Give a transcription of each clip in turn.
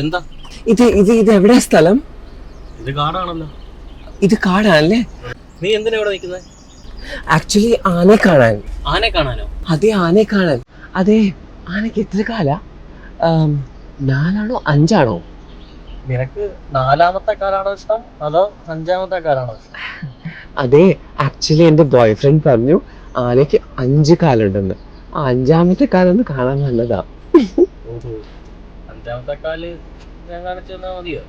എന്താ ഇത് ഇത് ഇത് എവിടെയാ സ്ഥലം? ഇത് കാടാണല്ലോ. ഇത് കാടാണല്ലേ? നീ എന്തിനാ ഇവിടെ നിൽക്കുന്നത്? ആക്ച്വലി ആനയെ കാണാൻ. ആനെ കാണാനോ? അതെ, ആനയെ കാണാൻ. അതെ, ആനയ്ക്ക് എത്ര കാല? 4 5 നിനക്ക് 4ാമത്തെ കാലാണോ ഇഷ്ടം അതോ 5ാമത്തെ കാലാണോ ഇഷ്ടം? അതെ, ആക്ച്വലി എന്റെ ബോയ് ഫ്രണ്ട് പറഞ്ഞു ആനയ്ക്ക് 5 കാലുണ്ടെന്ന്. 5ാമത്തെ കാലൊന്ന് കാണാൻ വന്നതാ. ഓഹോ, 5ാമത്തെ കാല് ഞാൻ കാണിച്ചു തന്നാ മതിയോ?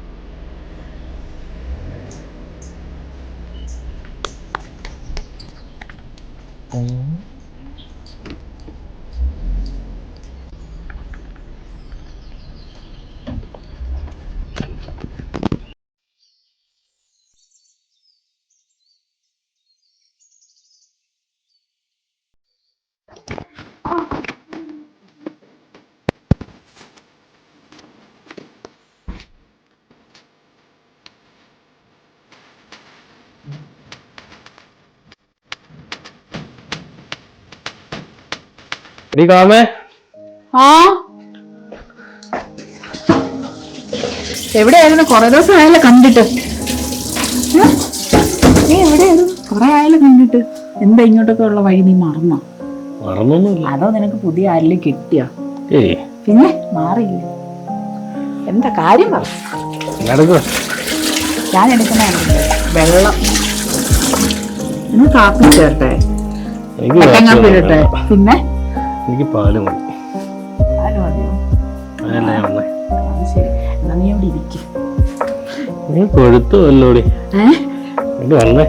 ആ എവിടെയായിരുന്നു? കൊറേ ദിവസം ആയാലും കണ്ടിട്ട്. നീ എവിടെയായിരുന്നു? കൊറേ ആയാലും കണ്ടിട്ട്. എന്താ ഇങ്ങോട്ടൊക്കെ ഉള്ള വഴി നീ മറന്നോ? മറന്നൊന്നുമില്ല. അതോ നിനക്ക് പുതിയ ആരിലും കിട്ടിയോ? ഏയ്, പിന്നെ മാറിയില്ല. എന്താ കാര്യം പറ. ഞാൻ എടുക്കുന്ന വെള്ളം ഇന്ന് കാപ്പി ചേർട്ടെ, കാപ്പി ഇടട്ടെ. പിന്നെ എനിക്ക് പാല് മതി. പാല് മതിയോ? അത് ശരി, എന്നാ നീ അവിടെ ഇരിക്കും. കൊഴുത്തുമല്ലോടി. വന്നേ.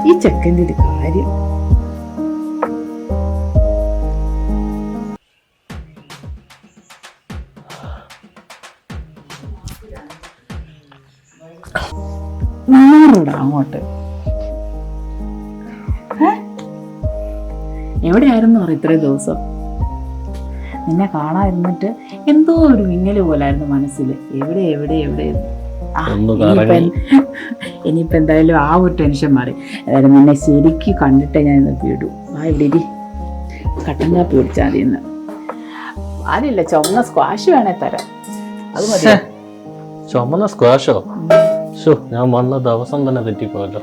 ഈ ചെക്കൻ്റെ ഒരു കാര്യം. മാറൂടാ അങ്ങോട്ട്. എവിടെയായിരുന്നു പറ ഇത്രയും ദിവസം? നിന്നെ കാണാതിരുന്നിട്ട് എന്തോ ഒരു വിങ്ങല് പോലായിരുന്നു മനസ്സിൽ. എവിടെ എവിടെ എവിടെ. ഇനിയിപ്പോ എന്തായാലും ആ ഒരു ടെൻഷൻ മാറി. അതായത് നിന്നെ ശരിക്കും കണ്ടിട്ടേ ഞാൻ ഇന്ന് വിടൂ. ആ ഇവിടെ കട്ടൻ കാപ്പി കുടിച്ചാൽ മതി. ഇന്ന് ആരില്ല, ചുമന്ന സ്ക്വാഷ് വേണേ തരാം. അത് മതി. ചുമന്ന സ്ക്വാഷോ? ഞാൻ വന്ന ദിവസം തന്നെ തെറ്റിപ്പോയല്ലോ.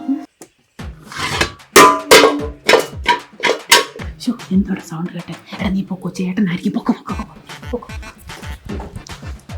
എന്തോടെ സൗണ്ട് കേട്ടെ? എടാ നീ പൊക്കോ, ചേട്ടനായിരിക്കും. പൊക്കോ പൊക്കോ.